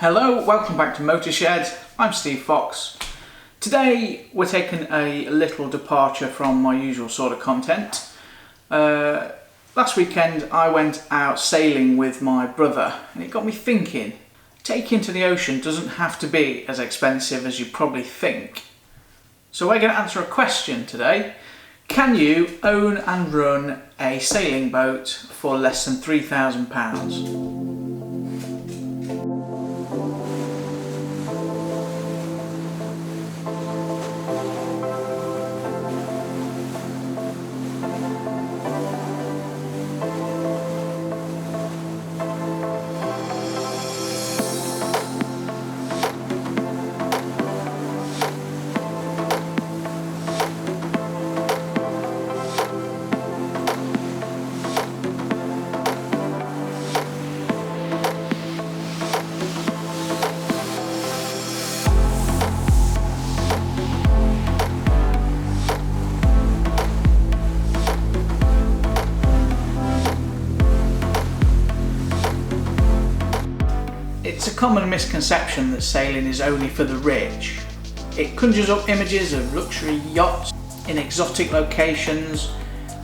Hello, welcome back to Motorshed. I'm Steve Fox. Today we're taking a little departure from my usual sort of content. Last weekend I went out sailing with my brother and it got me thinking, taking to the ocean doesn't have to be as expensive as you probably think. So we're going to answer a question today. Can you own and run a sailing boat for less than £3,000? It's a common misconception that sailing is only for the rich. It conjures up images of luxury yachts in exotic locations,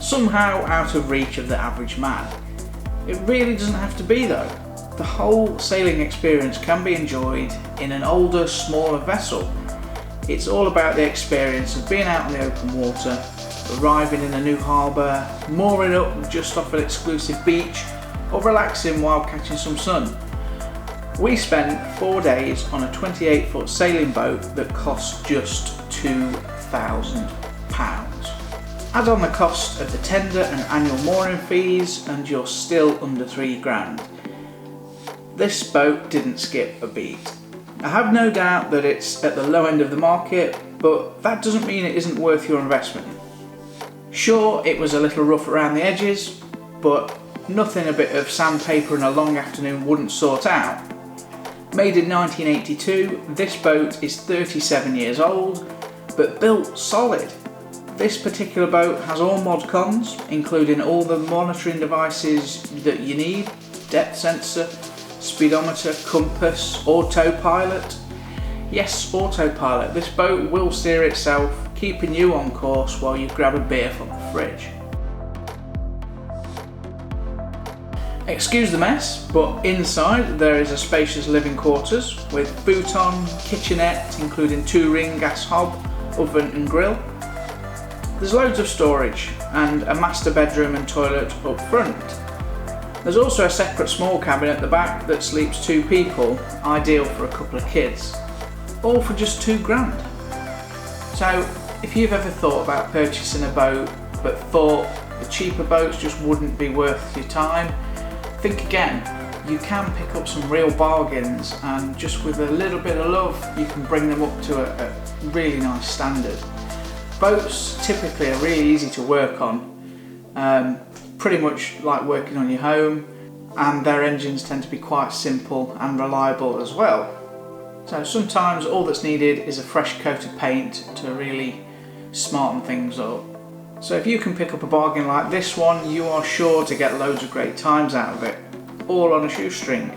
somehow out of reach of the average man. It really doesn't have to be though. The whole sailing experience can be enjoyed in an older, smaller vessel. It's all about the experience of being out on the open water, arriving in a new harbour, mooring up just off an exclusive beach, or relaxing while catching some sun. We spent 4 days on a 28-foot sailing boat that cost just £2,000. Add on the cost of the tender and annual mooring fees and you're still under £3,000. This boat didn't skip a beat. I have no doubt that it's at the low end of the market, but that doesn't mean it isn't worth your investment. Sure, it was a little rough around the edges, but nothing a bit of sandpaper and a long afternoon wouldn't sort out. Made in 1982, this boat is 37 years old, but built solid. This particular boat has all mod cons, including all the monitoring devices that you need: depth sensor, speedometer, compass, autopilot. Yes, autopilot. This boat will steer itself, keeping you on course while you grab a beer from the fridge. Excuse the mess, but inside there is a spacious living quarters with futon, kitchenette including 2-ring gas hob, oven and grill. There's loads of storage and a master bedroom and toilet up front. There's also a separate small cabin at the back that sleeps 2 people, ideal for a couple of kids. All for just £2,000. So if you've ever thought about purchasing a boat but thought the cheaper boats just wouldn't be worth your time, think again. You can pick up some real bargains and just with a little bit of love you can bring them up to a really nice standard. Boats typically are really easy to work on, pretty much like working on your home, and their engines tend to be quite simple and reliable as well. So sometimes all that's needed is a fresh coat of paint to really smarten things up. So if you can pick up a bargain like this one, you are sure to get loads of great times out of it, all on a shoestring.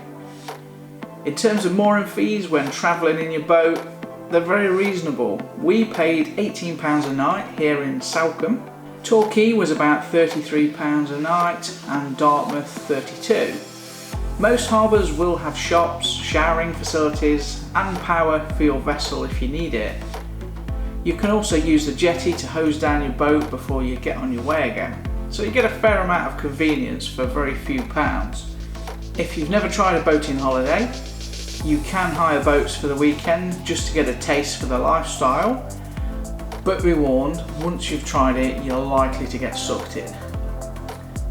In terms of mooring fees when travelling in your boat, they're very reasonable. We paid £18 a night here in Salcombe. Torquay was about £33 a night and Dartmouth £32. Most harbours will have shops, showering facilities and power for your vessel if you need it. You can also use the jetty to hose down your boat before you get on your way again. So you get a fair amount of convenience for very few pounds. If you've never tried a boating holiday, you can hire boats for the weekend just to get a taste for the lifestyle. But be warned, once you've tried it, you're likely to get sucked in.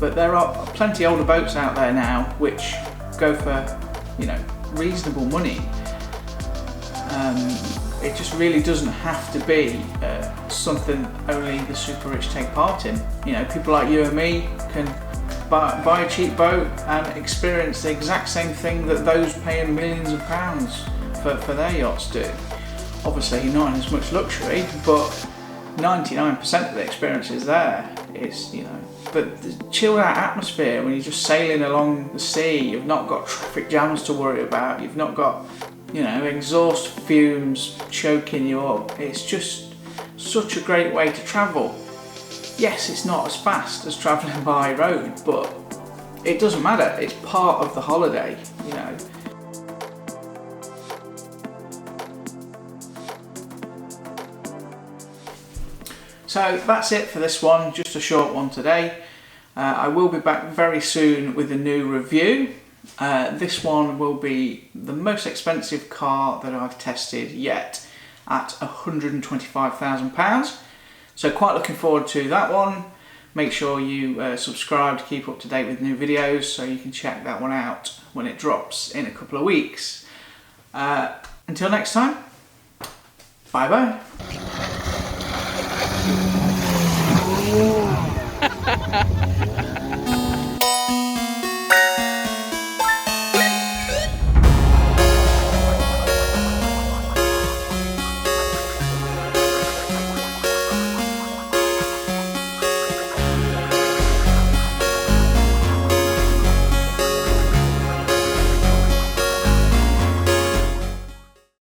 But there are plenty older boats out there now which go for, reasonable money. It just really doesn't have to be something only the super rich take part in. People like you and me can buy a cheap boat and experience the exact same thing that those paying millions of pounds for their yachts do. Obviously not in as much luxury, but 99% of the experience is there. It's, you know, but the chilled out atmosphere when you're just sailing along the sea, you've not got traffic jams to worry about, you've not got, you know, exhaust fumes choking you up. It's just such a great way to travel. Yes, it's not as fast as travelling by road, but it doesn't matter, it's part of the holiday, you know. So that's it for this one, just a short one today. I will be back very soon with a new review. This one will be the most expensive car that I've tested yet, at £125,000. So quite looking forward to that one. Make sure you subscribe to keep up to date with new videos so you can check that one out when it drops in a couple of weeks. Until next time, bye bye.